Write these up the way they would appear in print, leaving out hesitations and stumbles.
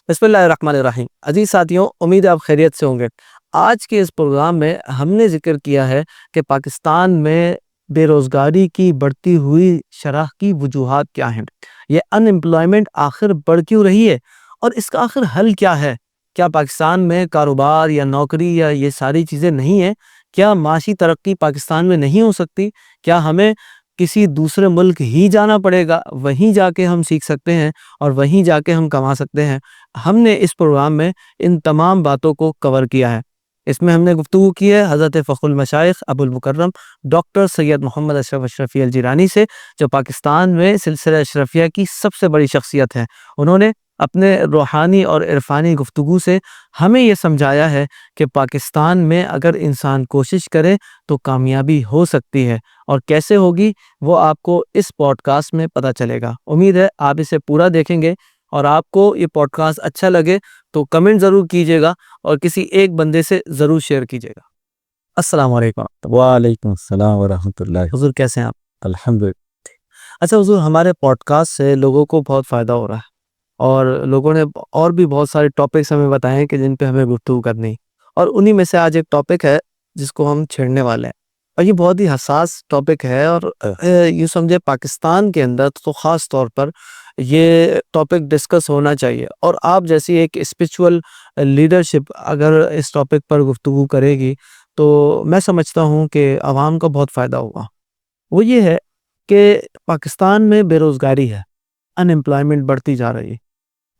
بسم اللہ الرحمن الرحیم۔ عزیز ساتھیوں، امید ہے آپ خیریت سے ہوں گے۔ آج کے اس پروگرام میں ہم نے ذکر کیا ہے کہ پاکستان میں بے روزگاری کی بڑھتی ہوئی شرح کی وجوہات کیا ہیں، یہ ان امپلائمنٹ آخر بڑھ کیوں رہی ہے اور اس کا آخر حل کیا ہے۔ کیا پاکستان میں کاروبار یا نوکری یا یہ ساری چیزیں نہیں ہیں؟ کیا معاشی ترقی پاکستان میں نہیں ہو سکتی؟ کیا ہمیں کسی دوسرے ملک ہی جانا پڑے گا، وہیں جا کے ہم سیکھ سکتے ہیں اور وہیں جا کے ہم کما سکتے ہیں؟ ہم نے اس پروگرام میں ان تمام باتوں کو کور کیا ہے۔ اس میں ہم نے گفتگو کی ہے حضرت فخر المشائخ ابو المکرم ڈاکٹر سید محمد اشرف اشرفی الجیلانی سے، جو پاکستان میں سلسلہ اشرفیہ کی سب سے بڑی شخصیت ہیں۔ انہوں نے اپنے روحانی اور عرفانی گفتگو سے ہمیں یہ سمجھایا ہے کہ پاکستان میں اگر انسان کوشش کرے تو کامیابی ہو سکتی ہے، اور کیسے ہوگی وہ آپ کو اس پوڈ کاسٹ میں پتہ چلے گا۔ امید ہے آپ اسے پورا دیکھیں گے، اور آپ کو یہ پوڈ کاسٹ اچھا لگے تو کمنٹ ضرور کیجیے گا اور کسی ایک بندے سے ضرور شیئر کیجیے گا۔ السلام علیکم۔ وعلیکم السلام ورحمۃ اللہ۔ حضور کیسے ہیں آپ؟ الحمدللہ۔ اچھا حضور، ہمارے پوڈ کاسٹ سے لوگوں کو بہت فائدہ ہو رہا ہے، اور لوگوں نے اور بھی بہت سارے ٹاپکس ہمیں بتائے ہیں کہ جن پہ ہمیں گفتگو کرنی، اور انہی میں سے آج ایک ٹاپک ہے جس کو ہم چھیڑنے والے ہیں، اور یہ بہت ہی حساس ٹاپک ہے، اور یہ سمجھے پاکستان کے اندر تو خاص طور پر یہ ٹاپک ڈسکس ہونا چاہیے، اور آپ جیسی ایک اسپریچول لیڈرشپ اگر اس ٹاپک پر گفتگو کرے گی تو میں سمجھتا ہوں کہ عوام کو بہت فائدہ ہوگا۔ وہ یہ ہے کہ پاکستان میں بے روزگاری ہے، ان امپلائمنٹ بڑھتی جا رہی ہے،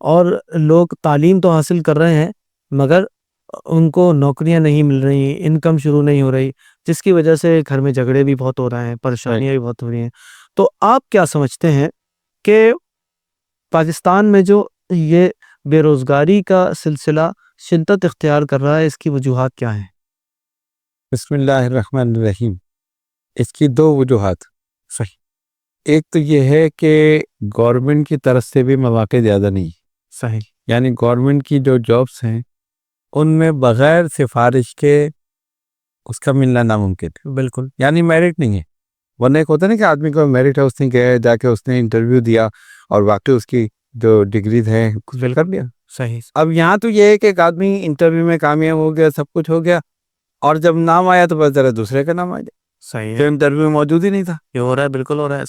اور لوگ تعلیم تو حاصل کر رہے ہیں مگر ان کو نوکریاں نہیں مل رہی، انکم شروع نہیں ہو رہی، جس کی وجہ سے گھر میں جھگڑے بھی بہت ہو رہے ہیں، پریشانیاں بھی بہت ہو رہی ہیں۔ تو آپ کیا سمجھتے ہیں کہ پاکستان میں جو یہ بے روزگاری کا سلسلہ شدت اختیار کر رہا ہے، اس کی وجوہات کیا ہیں؟ بسم اللہ الرحمن الرحیم۔ اس کی دو وجوہات۔ صحیح۔ ایک تو یہ ہے کہ گورنمنٹ کی طرف سے بھی مواقع زیادہ نہیں، صحیح۔ یعنی گورنمنٹ کی جو جابس ہیں ان میں بغیر سفارش کے اس کا ملنا ناممکن ہے، بالکل۔ یعنی میرٹ نہیں ہے۔ ورنہ ایک ہوتا ہے نا کہ آدمی کو میرٹ ہے، اس نے گیا جا کے اس نے انٹرویو دیا اور واقعی اس کی جو ڈگریز ہیں کچھ کر لیا۔ صحیح۔ اب یہاں تو یہ ہے کہ ایک آدمی انٹرویو میں کامیاب ہو گیا، سب کچھ ہو گیا، اور جب نام آیا تو بس ذرا دوسرے کا نام آ جائے، صحیح جو ہے، انٹرویو میں موجود ہی نہیں تھا۔ یہ ہو رہا ہے، بالکل ہو رہا ہے۔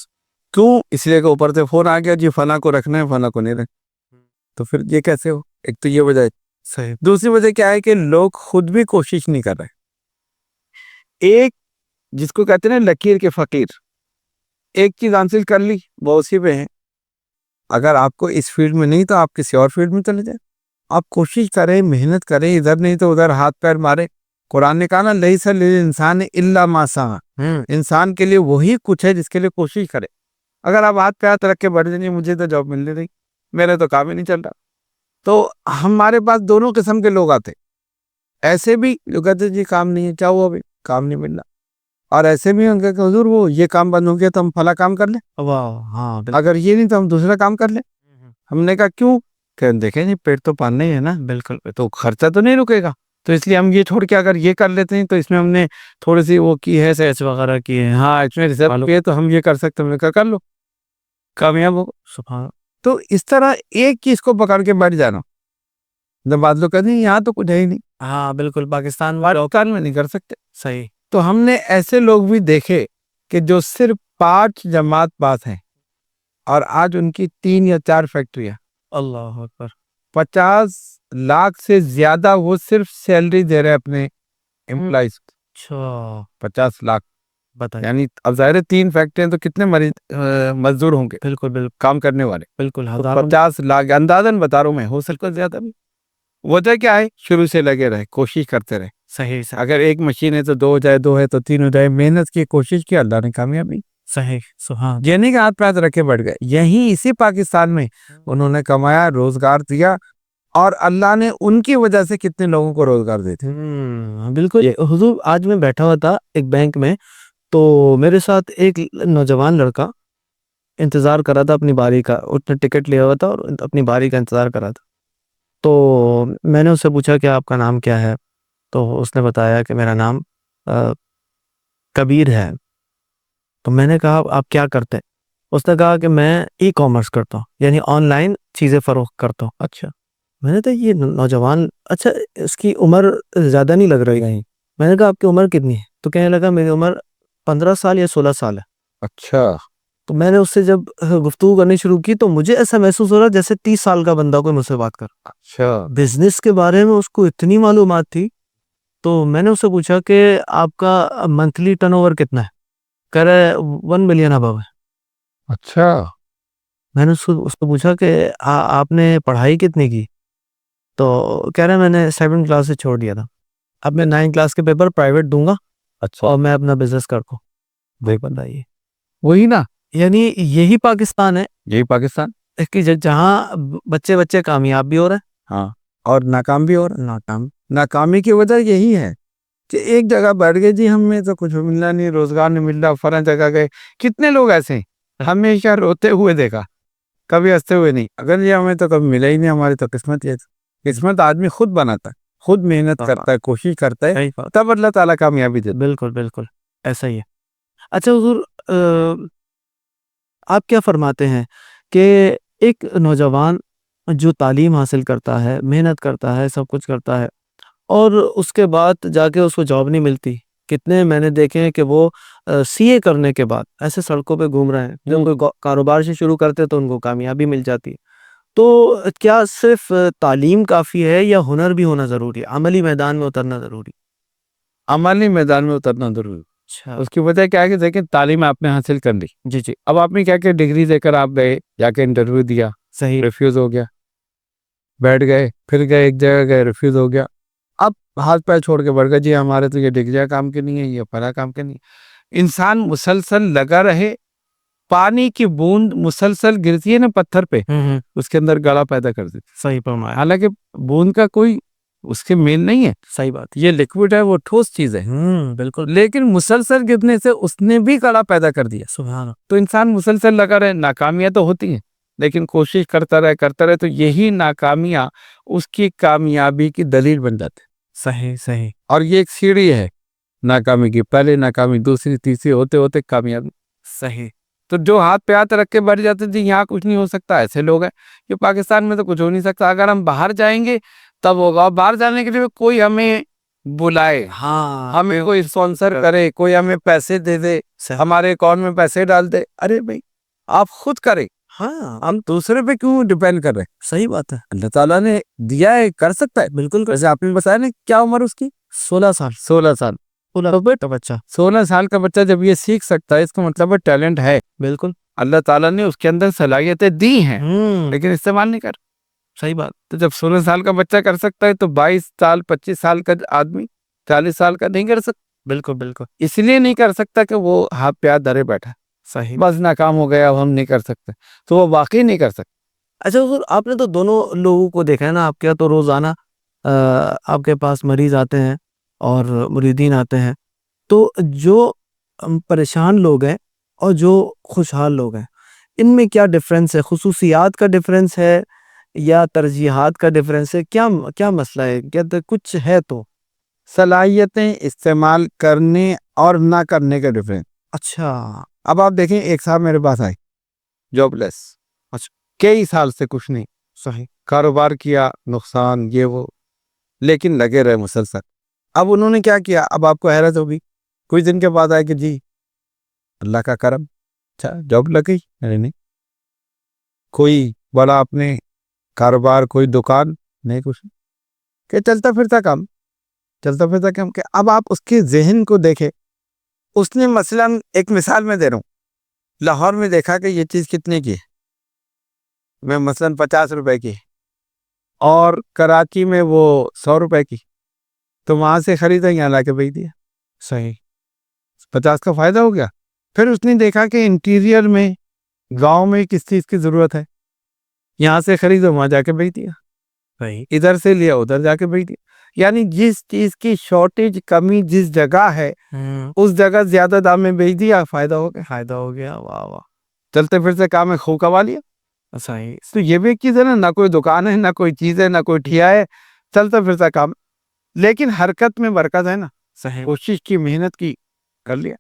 کیوں؟ اس لیے کہ اوپر سے فون آ گیا جی فلاں کو رکھنا ہے، فلاں کو نہیں رکھنا، تو پھر یہ کیسے ہو؟ ایک تو یہ وجہ ہے۔ صحیح۔ دوسری وجہ کیا ہے کہ لوگ خود بھی کوشش نہیں کر رہے۔ ایک جس کو کہتے ہیں نا لکیر کے فقیر، ایک چیز حاصل کر لی وہ اسی پہ ہے۔ اگر آپ کو اس فیلڈ میں نہیں تو آپ کسی اور فیلڈ میں چلے جائیں، آپ کوشش کریں، محنت کریں، ادھر نہیں تو ادھر ہاتھ پیر مارے۔ قرآن نے کہا نا لیس للانسان الا ما سعی، انسان کے لیے وہی کچھ ہے جس کے لیے کوشش کرے۔ اگر آپ ہاتھ پہ ہاتھ رکھ کے بیٹھ جائیں مجھے تو جاب مل نہیں رہی، میرے تو کام ہی نہیں چل رہا، تو ہمارے پاس دونوں قسم کے لوگ آتے، ایسے بھی جو کہتے جی کام نہیں ہے، چاہو ابھی کام نہیں مل رہا، اور ایسے بھی ہوں گے کہ حضور وہ یہ کام بند ہو گیا تو ہم فلاں کام کر لیں، واہ، ہاں، اگر یہ نہیں تو ہم دوسرا کام کر لیں۔ ہم نے کہا کیوں؟ کہ دیکھیں جی پیٹ تو پالنا ہی ہے نا، بالکل۔ تو خرچہ تو نہیں رکے گا، تو اس لیے ہم یہ چھوڑ کے اگر یہ کر لیتے ہیں تو اس میں ہم نے تھوڑی سی وہ کی ہے سیچ وغیرہ کی ہے، ہاں اس میں ریزرو ہے تو ہم یہ کر سکتے ہیں، ہم نے کہا کر لو، کامیاب ہو۔ سبحان۔ تو اس طرح ایک چیز کو پکڑ کے بیٹھ جانا، جب بعض لوگ کہتے ہیں یہاں تو کچھ ہے ہی نہیں، ہاں بالکل، پاکستان پاکستان میں نہیں کر سکتے۔ صحیح۔ تو ہم نے ایسے لوگ بھی دیکھے کہ جو صرف 5 جماعت پاس ہیں اور آج ان کی 3 یا 4 فیکٹریاں، اللہ اکبر۔ 50 لاکھ سے زیادہ وہ صرف سیلری دے رہے اپنے امپلائیز، اچھا، 50 لاکھ، بتائیے۔ یعنی اب ظاہر 3 فیکٹریاں تو کتنے مزدور ہوں گے بالکل بالکل کام کرنے والے، بالکل، تو ہزاروں۔ 50 لاکھ اندازاً بتا رہا ہوں میں، ہو سکتا ہے زیادہ بھی۔ وجہ کیا ہے؟ شروع سے لگے رہے، کوشش کرتے رہے۔ صحیح صحیح اگر ایک مشین ہے تو 2 ہو جائے، 2 ہے تو 3 ہو جائے، محنت کی، کوشش کی، اللہ نے کامیابی۔ صحیح، سبحان۔ یہ نہیں کہ ہاتھ پہ ہاتھ رکھے بیٹھ گئے، یہیں اسی پاکستان میں انہوں نے کمایا، روزگار دیا، اور اللہ نے ان کی وجہ سے کتنے لوگوں کو روزگار دیتے۔ بالکل حضور، آج میں بیٹھا ہوا تھا ایک بینک میں، تو میرے ساتھ ایک نوجوان لڑکا انتظار کر رہا تھا اپنی باری کا، اس نے ٹکٹ لیا ہوا تھا اور اپنی باری کا انتظار کر رہا تھا۔ تو میں نے اس سے پوچھا کہ آپ کا نام کیا ہے، تو اس نے بتایا کہ میرا نام کبیر ہے۔ تو میں نے کہا آپ کیا کرتے ہیں؟ اس نے کہا کہ میں ای کامرس کرتا ہوں، یعنی آن لائن چیزیں فروخت کرتا ہوں۔ اچھا، میں نے کہا یہ نوجوان، اچھا اس کی عمر زیادہ نہیں لگ رہی کہیں. میں نے کہا آپ کی عمر کتنی ہے؟ تو کہنے لگا میری عمر 15 سال یا 16 سال ہے. اچھا. تو میں نے اس سے جب گفتگو کرنی شروع کی تو مجھے ایسا محسوس ہو رہا جیسے 30 سال کا بندہ کوئی مجھ سے بات کر. اچھا. بزنس کے بارے میں اس کو اتنی معلومات تھی. تو میں نے اس سے پوچھا کہ آپ کا منتھلی ٹرن اوور کتنا ہے؟ کہہ رہا ہے 1 ملین ابو ہے. اچھا. میں نے اس کو پوچھا کہ آپ نے پڑھائی کتنی کی؟ تو کہہ رہا ہے میں نے 7 کلاس سے چھوڑ دیا تھا، اب میں 9 کلاس کے پیپر پرائیویٹ دوں گا اچھا. اور میں اپنا بزنس کرتا ہوں. دیکھ بتائیے، وہی نا، یعنی یہی پاکستان ہے یہی پاکستان کہ جہاں بچے کامیاب بھی ہو رہے ہیں، ہاں، اور ناکام بھی ہو رہا ناکام. ہے. ناکامی کی وجہ یہی ہے کہ ایک جگہ بیٹھ گئے، جی ہمیں تو کچھ ملنا نہیں، روزگار نہیں مل رہا، فلاں جگہ گئے. کتنے لوگ ایسے ہیں ہمیشہ روتے ہوئے دیکھا، کبھی ہنستے ہوئے نہیں. اگر یہ ہمیں تو کبھی ملا ہی نہیں، ہماری تو قسمت یہ تھی. قسمت آدمی خود بناتا ہے، خود محنت کرتا ہے، کوشش کرتا ہے، صحیح بات. تب اللہ تعالیٰ کامیابی دیتا ہے. بالکل بالکل ایسا ہی ہے. اچھا حضور، آپ کیا فرماتے ہیں کہ ایک نوجوان جو تعلیم حاصل کرتا ہے، محنت کرتا ہے، سب کچھ کرتا ہے، اور اس کے بعد جا کے اس کو جاب نہیں ملتی. کتنے میں نے دیکھے ہیں کہ وہ سی اے کرنے کے بعد ایسے سڑکوں پہ گھوم رہے ہیں. جب کوئی کاروبار سے شروع کرتے تو ان کو کامیابی مل جاتی ہے. تو کیا صرف تعلیم کافی ہے یا ہنر بھی ہونا ضروری ہے، عملی میدان میں اترنا ضروری؟ عملی میدان میں اترنا ضروری. اچھا. اس کی وجہ کیا ہے کہ دیکھیں، تعلیم آپ نے حاصل کر لی، جی جی اب آپ نے کیا کہ ڈگری دے کر آپ گئے، جا کے انٹرویو دیا، صحیح. ریفیوز ہو گیا، بیٹھ گئے، پھر گئے ایک جگہ گئے، ریفیوز ہو گیا. اب ہاتھ پیر چھوڑ کے بڑھ گئے، جی ہمارے تو یہ ڈگریاں کام کی نہیں ہے، یہ فلاں کام کی نہیں ہے. انسان مسلسل لگا رہے، پانی کی بوند مسلسل گرتی ہے نا پتھر پہ، اس کے اندر گڑا پیدا کر دیتی. صحیح فرمایا. حالانکہ بوند کا کوئی اس کے میل نہیں ہے، صحیح بات. یہ لیکوڈ ہے، وہ ٹھوس چیز ہے، بالکل. لیکن مسلسل گرنے سے اس نے بھی گڑا پیدا کر دیا. سبحان اللہ. تو انسان مسلسل لگا رہے، ناکامیاں تو ہوتی ہیں لیکن کوشش کرتا رہے تو یہی ناکامیاں اس کی کامیابی کی دلیل بن جاتے. صحیح صحیح. اور یہ ایک سیڑھی ہے ناکامی کی، پہلے ناکامی، دوسری، تیسری، ہوتے ہوتے کامیابی. صحیح. تو جو ہاتھ پہ ہاتھ رکھ کے بیٹھ جاتے تھے یہاں کچھ نہیں ہو سکتا، ایسے لوگ ہیں کہ پاکستان میں تو کچھ ہو نہیں سکتا. اگر ہم باہر جائیں گے تب ہوگا. باہر جانے کے لیے کوئی ہمیں بلائے، ہاں. ہمیں کوئی اسپانسر کرے، کوئی ہمیں پیسے دے دے، ہمارے اکاؤنٹ میں پیسے ڈال دے. ارے بھائی آپ خود کریں، ہاں ہم دوسرے پہ کیوں ڈیپینڈ کر رہے ہیں؟ صحیح بات ہے. اللہ تعالیٰ نے دیا ہے، کر سکتا ہے. بالکل. ویسے آپ نے بتایا نا کیا عمر اس کی؟ 16 سال. 16 سال. بچہ 16 سال کا بچہ جب یہ سیکھ سکتا ہے، اس کا مطلب ہے ٹیلنٹ ہے. بالکل. اللہ تعالیٰ نے اس کے اندر صلاحیتیں دی ہیں لیکن استعمال نہیں کر. صحیح بات. تو جب 16 سال کا بچہ کر سکتا ہے تو 22 سال 25 سال کا آدمی 40 سال کا نہیں کر سکتا. بالکل بالکل. اس لیے نہیں کر سکتا کہ وہ ہاتھ پہ ہاتھ دھرے بیٹھا، صحیح. بس ناکام ہو گیا، اب ہم نہیں کر سکتے، تو وہ واقعی نہیں کر سکتا. اچھا حضور، آپ نے تو دونوں لوگوں کو دیکھا ہے نا. آپ کیا تو روزانہ آپ کے پاس مریض آتے ہیں اور مریدین آتے ہیں. تو جو پریشان لوگ ہیں اور جو خوشحال لوگ ہیں، ان میں کیا ڈفرینس ہے؟ خصوصیات کا ڈفرینس ہے یا ترجیحات کا ڈفرینس ہے؟ کیا مسئلہ ہے؟ کیا کچھ ہے؟ تو صلاحیتیں استعمال کرنے اور نہ کرنے کا ڈفرینس. اچھا. اب آپ دیکھیں، ایک صاحب میرے پاس آئے، جاب لیس، کئی سال سے کچھ نہیں، صحیح. کاروبار کیا، نقصان، یہ وہ، لیکن لگے رہے مسلسل. اب انہوں نے کیا کیا؟ اب آپ کو حیرت ہوگی، کچھ دن کے بعد آئے کہ جی اللہ کا کرم، اچھا جاب لگ گئی. ارے نہیں، کوئی بڑا اپنے کاروبار، کوئی دکان نہیں، کچھ کہ چلتا پھرتا کام. کہ اب آپ اس کے ذہن کو دیکھیں. اس نے مثلا ایک مثال میں دے رہا ہوں، لاہور میں دیکھا کہ یہ چیز کتنے کی ہے، میں مثلا 50 روپے کی، اور کراچی میں وہ 100 روپے کی، تو وہاں سے خریدا، یہاں لا کے بیچ دیا. صحیح. 50 کا فائدہ ہو گیا. پھر اس نے دیکھا کہ انٹیریئر میں گاؤں میں کس چیز کی ضرورت ہے، یہاں سے خریدا، وہاں جا کے بیچ دیا. صحیح. ادھر سے لیا، ادھر جا کے بیچ دیا. یعنی جس چیز کی شارٹیج، کمی جس جگہ ہے اس جگہ زیادہ دام میں بیچ دیا، فائدہ ہو گیا. فائدہ ہو گیا. واہ واہ. چلتے پھر سے کام ہے، خوب کما لیا. صحیح. تو یہ بھی ایک چیز ہے نا، نہ کوئی دکان ہے، نہ کوئی چیز ہے، نہ کوئی ٹھیا ہے، چلتا پھرتا کام، لیکن حرکت میں برکت ہے نا. صحیح. کوشش کی، محنت کی، کر لیا.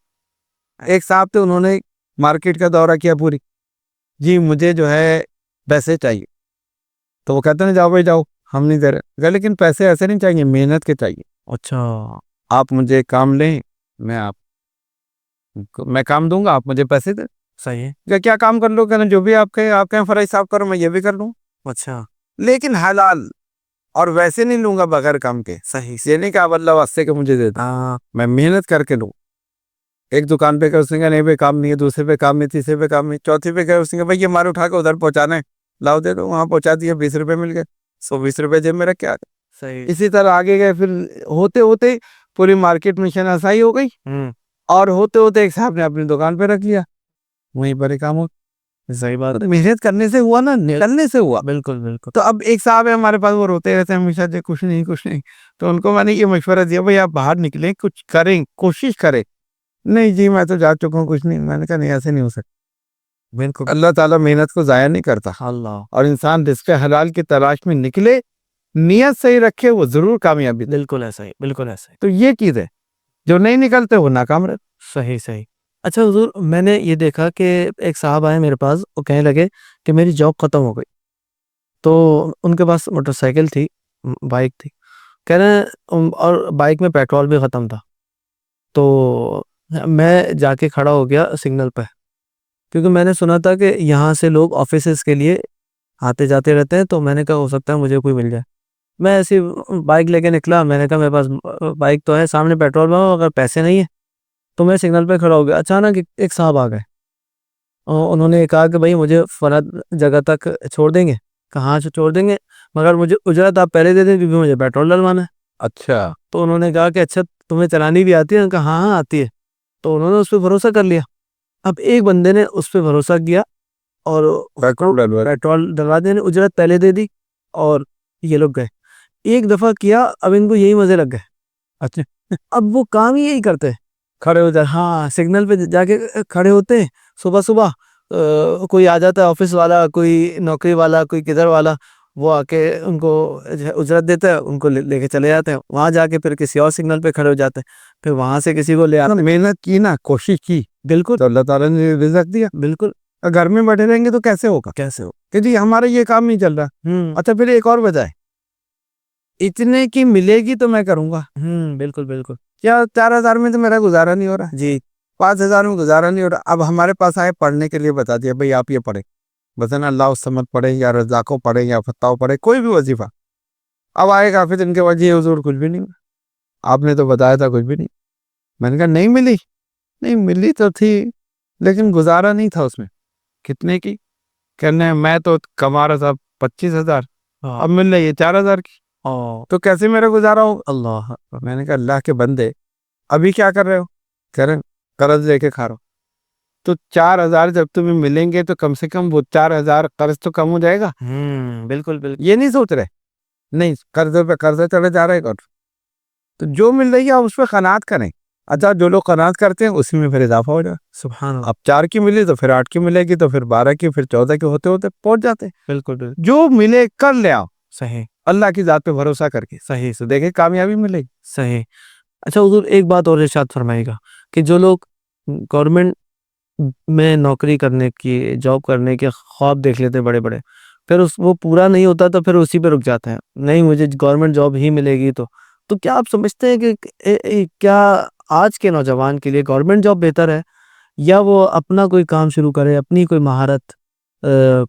ایک صاحب تھے، انہوں نے مارکیٹ کا دورہ کیا پوری، جی مجھے جو ہے پیسے چاہیے. تو وہ کہتے ہیں جاؤ بھائی جاؤ، ہم نہیں دے رہے، لیکن پیسے ایسے نہیں چاہیے، محنت کے چاہیے. اچھا آپ مجھے کام لیں، میں کام دوں گا، آپ مجھے پیسے دیں. صحیح ہے. کیا کام کر لو، کہنا جو بھی آپ کہیں فرائض صاف کرو میں یہ بھی کر لوں، اچھا لیکن حلال. اور ویسے نہیں لوں گا بغیر کام کے. صحیح یہ نہیں کہ آپ اللہ واسطے کہ مجھے دے دیں، ہاں میں محنت کر کے لوں. ایک دکان پہ کہ اس نے کہا نہیں بھائی کام نہیں ہے، دوسرے پہ کام نہیں، تیسرے پہ کام نہیں، چوتھے پہ کہ اس نے کہا بھائی یہ مال اٹھا کے ادھر پہنچانا ہے، لاؤ دے دو. وہاں پہنچا دیا، 20 روپے مل گئے، 120 روپے جیب میں رکھ کے آ گئے. صحیح. اسی طرح آگے گئے، پھر ہوتے ہوتے پوری مارکیٹ میں شناسائی ہو گئی، اور ہوتے ہوتے ایک صاحب نے اپنی دکان پہ رکھ لیا، وہیں پر کام ہو. صحیح بات. محنت کرنے سے ہوا نا، نکلنے سے ہوا. بالکل بالکل. تو اب ایک صاحب ہے ہمارے پاس، وہ روتے رہتے ہیں ہمیشہ سے کچھ نہیں کچھ نہیں. تو ان کو میں نے یہ مشورہ دیا بھائی آپ باہر نکلیں، کچھ کریں، کوشش کریں. نہیں جی میں تو جا چکا ہوں، کچھ نہیں. میں نے کہا نہیں ایسے نہیں ہو سکتا. بالکل. اللہ تعالیٰ محنت کو ضائع نہیں کرتا، اللہ. اور انسان رزق حلال کی تلاش میں نکلے، نیت صحیح رکھے، وہ ضرور کامیابی دے. بالکل ایسا ہی، بالکل ایسا ہی. تو یہ چیز ہے، جو نہیں نکلتے وہ ناکام رہتے. صحیح صحیح. اچھا حضور، میں نے یہ دیکھا کہ ایک صاحب آئے میرے پاس، وہ کہنے لگے کہ میری جاب ختم ہو گئی. تو ان کے پاس موٹر سائیکل تھی، بائک تھی، کہہ رہے ہیں، اور بائک میں پیٹرول بھی ختم تھا. تو میں جا کے کھڑا ہو گیا سگنل پہ، کیونکہ میں نے سنا تھا کہ یہاں سے لوگ آفیسز کے لیے آتے جاتے رہتے ہیں. تو میں نے کہا ہو سکتا ہے مجھے کوئی مل جائے. میں ایسی بائک لے کے نکلا. میں نے کہا میرے پاس بائک تو ہے، سامنے پیٹرول پمپ، اگر پیسے نہیں ہیں تو میں سگنل پہ کھڑا ہو گیا. اچانک ایک صاحب آ گئے، اور انہوں نے کہا کہ بھائی مجھے فلاں جگہ تک چھوڑ دیں گے. کہاں سے چھوڑ دیں گے، مگر مجھے اجرت آپ پہلے دے دیں کیونکہ مجھے پیٹرول ڈلوانا ہے. اچھا. تو انہوں نے کہا کہ اچھا تمہیں چلانی بھی آتی ہے؟ کہا ہاں ہاں آتی ہے. تو انہوں نے اس پہ بھروسہ کر لیا. اب ایک بندے نے اس پہ بھروسہ کیا اور پیٹرول ڈلوا دینے، اجرت پہلے دے دی، اور یہ لوگ گئے. ایک دفعہ کیا، اب ان کو یہی مزے لگ گئے. اچھا. اب وہ کام ہی یہی کرتے، کھڑے ہو جائے. ہاں سگنل پہ جا کے کھڑے ہوتے ہیں. صبح صبح کوئی آ جاتا ہے، آفس والا، کوئی نوکری والا، کوئی کدھر والا، وہ آ کے ان کو اجرت دیتا ہے، ان کو لے کے چلے جاتے ہیں. وہاں جا کے پھر کسی اور سگنل پہ کھڑے ہو جاتے ہیں، پھر وہاں سے کسی کو لے آتے ہیں. محنت کی نا، کوشش کی، بالکل تو اللہ تعالیٰ نے رزق دیا. بالکل. گھر میں بیٹھے رہیں گے تو کیسے ہوگا، کیسے ہو. کہ جی ہمارا یہ کام نہیں چل رہا. اچھا پھر ایک اور وجہ ہے، اتنے کی ملے گی تو میں کروں گا. بالکل بالکل. کیا 4,000 میں تو میرا گزارا نہیں ہو رہا جی. 5,000 میں گزارا نہیں ہو رہا. اب ہمارے پاس آئے پڑھنے کے لیے، بتا دیا بھائی آپ یہ پڑھیں، بسن اللہ الصمد پڑھیں، یا رزاقو پڑھیں، یا فتاو پڑھیں، کوئی بھی وظیفہ. اب آئے کافی دن کے بعد یہ حضور کچھ بھی نہیں، آپ نے تو بتایا تھا کچھ بھی نہیں. میں نے کہا نہیں ملی. نہیں ملی تو تھی، لیکن گزارا نہیں تھا اس میں. کتنے کی؟ کہنے میں تو کما رہا تھا 25,000، اب مل رہی ہے 4,000 کی، تو کیسے میرا گزارا ہوگا. اللہ. میں نے کہا اللہ کے بندے ابھی کیا کر رہے ہو؟ کہہ رہے قرض لے کے کھا رہا ہو. تو 4,000 جب تمہیں ملیں گے تو کم سے کم وہ 4,000 قرض تو کم ہو جائے گا. بالکل بالکل. یہ نہیں سوچ رہے، نہیں قرض پہ قرض چڑھے جا رہے. تو جو مل رہی ہے آپ اس پہ قناعت کریں. اچھا جو لوگ قناعت کرتے ہیں اسی میں پھر اضافہ ہو جائے. سبحان اللہ. اب 4 کی ملی تو پھر 8 کی ملے گی، تو پھر 12 کی، پھر 14 کی، ہوتے ہوتے پہنچ جاتے. بالکل بالکل. جو ملے کر لے آؤ، صحیح اللہ کی ذات پہ بھروسہ کر کے. صحیح تو دیکھیں کامیابی ملے گی. صحیح. اچھا حضور ایک بات اور ارشاد فرمائے گا کہ جو لوگ گورنمنٹ میں نوکری کرنے کی، جاب کرنے کے خواب دیکھ لیتے بڑے بڑے، پھر وہ پورا نہیں ہوتا تو پھر اسی پہ رک جاتے ہیں، نہیں مجھے گورنمنٹ جاب ہی ملے گی. تو کیا آپ سمجھتے ہیں کہ کیا آج کے نوجوان کے لیے گورنمنٹ جاب بہتر ہے، یا وہ اپنا کوئی کام شروع کرے، اپنی کوئی مہارت،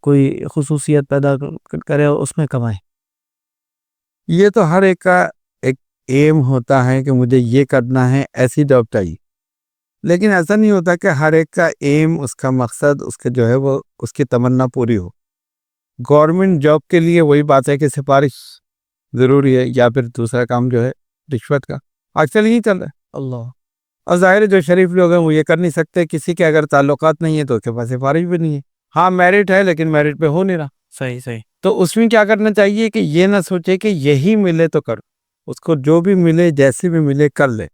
کوئی خصوصیت پیدا کرے اور اس میں کمائے؟ یہ تو ہر ایک کا ایک ایم ہوتا ہے کہ مجھے یہ کرنا ہے، ایسی جاب چاہیے. لیکن ایسا نہیں ہوتا کہ ہر ایک کا ایم، اس کا مقصد، اس کے جو ہے وہ اس کی تمنا پوری ہو. گورنمنٹ جاب کے لیے وہی بات ہے کہ سفارش ضروری ہے، یا پھر دوسرا کام جو ہے رشوت کا. آج کل یہی چل رہا ہے. اللہ. اور ظاہر ہے جو شریف لوگ ہیں وہ یہ کر نہیں سکتے. کسی کے اگر تعلقات نہیں ہیں تو اس کے پاس سفارش بھی نہیں ہے. ہاں میرٹ ہے لیکن میرٹ پہ ہو نہیں رہا. صحیح صحیح. تو اس میں کیا کرنا چاہیے کہ یہ نہ سوچے کہ یہی ملے تو کر، اس کو جو بھی ملے، جیسے بھی ملے کر لے.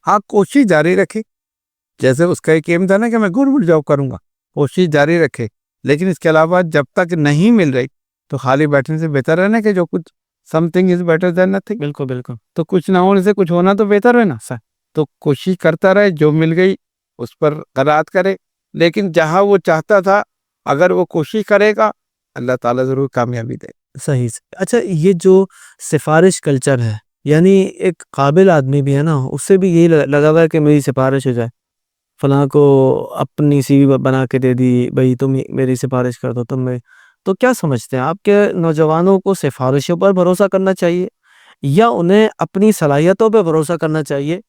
ہاں کوشش جاری رکھے. جیسے اس کا ایک ایم تھا نا کہ میں گورنمنٹ جاب کروں گا، کوشش جاری رکھے. لیکن اس کے علاوہ جب تک نہیں مل رہی تو خالی بیٹھنے سے بہتر ہے نا کہ جو کچھ something is better than nothing. بالکل بالکل. تو کچھ نہ ہونے سے کچھ ہونا تو بہتر ہے نا. تو کوشش کرتا رہے، جو مل گئی اس پر قناعت کرے. لیکن جہاں وہ چاہتا تھا اگر وہ کوشش کرے گا اللہ تعالیٰ ضرور کامیابی دے. صحیح سے. اچھا یہ جو سفارش کلچر ہے، یعنی ایک قابل آدمی بھی ہے نا، اس سے بھی یہی لگا ہوا ہے کہ میری سفارش ہو جائے، فلاں کو اپنی سی وی بنا کے دے دی، بھئی تم میری سفارش کر دو تم میں. تو کیا سمجھتے ہیں آپ کہ نوجوانوں کو سفارشوں پر بھروسہ کرنا چاہیے یا انہیں اپنی صلاحیتوں پہ بھروسہ کرنا چاہیے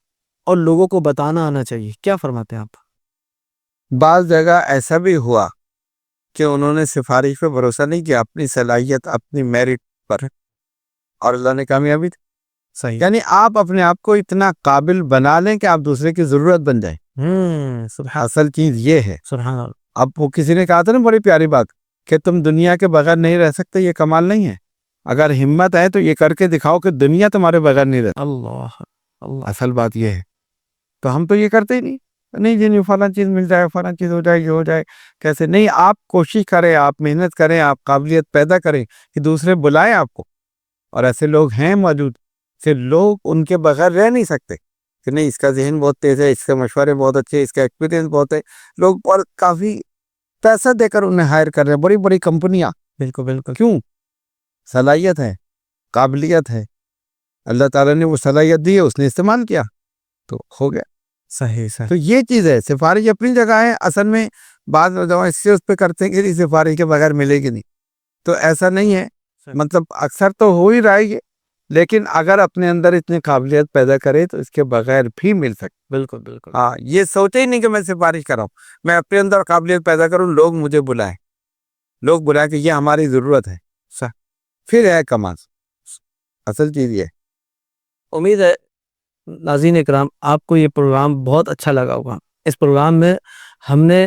اور لوگوں کو بتانا آنا چاہیے؟ کیا فرماتے ہیں آپ؟ بعض جگہ ایسا بھی ہوا کہ انہوں نے سفارش پہ بھروسہ نہیں کیا، اپنی صلاحیت اپنی میرٹ پر، اور اللہ نے کامیابی دی. صحیح. یعنی آپ اپنے آپ کو اتنا قابل بنا لیں کہ آپ دوسرے کی ضرورت بن جائیں. سبحان اصل چیز یہ ہے. سبحان اللہ. اب وہ کسی نے کہا تھا نا بڑی پیاری بات کہ تم دنیا کے بغیر نہیں رہ سکتے، یہ کمال نہیں ہے. اگر ہمت ہے تو یہ کر کے دکھاؤ کہ دنیا تمہارے بغیر نہیں رہتی. اللہ اللہ. اصل بات یہ ہے. تو ہم تو یہ کرتے ہی نہیں. نہیں جی نہیں، فلاں چیز مل جائے، فلاں چیز ہو جائے، یہ ہو جائے. کیسے نہیں؟ آپ کوشش کریں، آپ محنت کریں، آپ قابلیت پیدا کریں کہ دوسرے بلائیں آپ کو. اور ایسے لوگ ہیں موجود، پھر لوگ ان کے بغیر رہ نہیں سکتے کہ نہیں اس کا ذہن بہت تیز ہے، اس کے مشورے بہت اچھے، اس کا ایکسپیرینس بہت ہے. لوگ اور کافی پیسہ دے کر انہیں ہائر کر رہے ہیں، بڑی بڑی کمپنیاں. بالکل بالکل. کیوں؟ صلاحیت ہے، قابلیت ہے، اللہ تعالیٰ نے وہ صلاحیت دی ہے، اس نے استعمال کیا تو ہو گیا. صحیح صحیح. تو یہ چیز ہے. سفارش اپنی جگہ ہے. اصل میں بعض نوجوان اس سے اس پہ کرتے ہیں کہ سفارش کے بغیر ملے گی نہیں. تو ایسا نہیں ہے. مطلب اکثر تو ہو ہی رہا ہے یہ، لیکن اگر اپنے اندر اتنی قابلیت پیدا کرے تو اس کے بغیر بھی مل سکتے. بالکل بالکل. ہاں، یہ سوچے ہی نہیں کہ میں سفارش کر رہا ہوں، میں اپنے اندر قابلیت پیدا کروں، لوگ مجھے بلائیں، لوگ بلائیں کہ یہ ہماری ضرورت ہے. پھر ہے کمال. اصل چیز یہ ہے. امید ہے ناظرین اکرام آپ کو یہ پروگرام بہت اچھا لگا ہوگا. اس پروگرام میں ہم نے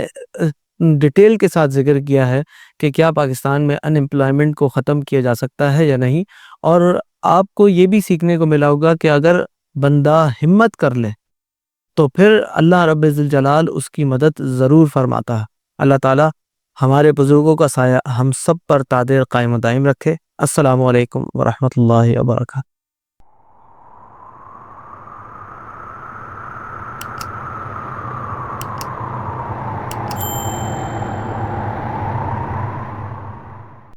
ڈیٹیل کے ساتھ ذکر کیا ہے کہ کیا پاکستان میں ان امپلائمنٹ کو ختم کیا جا سکتا ہے یا نہیں، اور آپ کو یہ بھی سیکھنے کو ملا ہوگا کہ اگر بندہ ہمت کر لے تو پھر اللہ رب ذوالجلال اس کی مدد ضرور فرماتا ہے. اللہ تعالی ہمارے بزرگوں کا سایہ ہم سب پر دائر قائم و دائم رکھے. السلام علیکم ورحمۃ اللہ وبرکاتہ.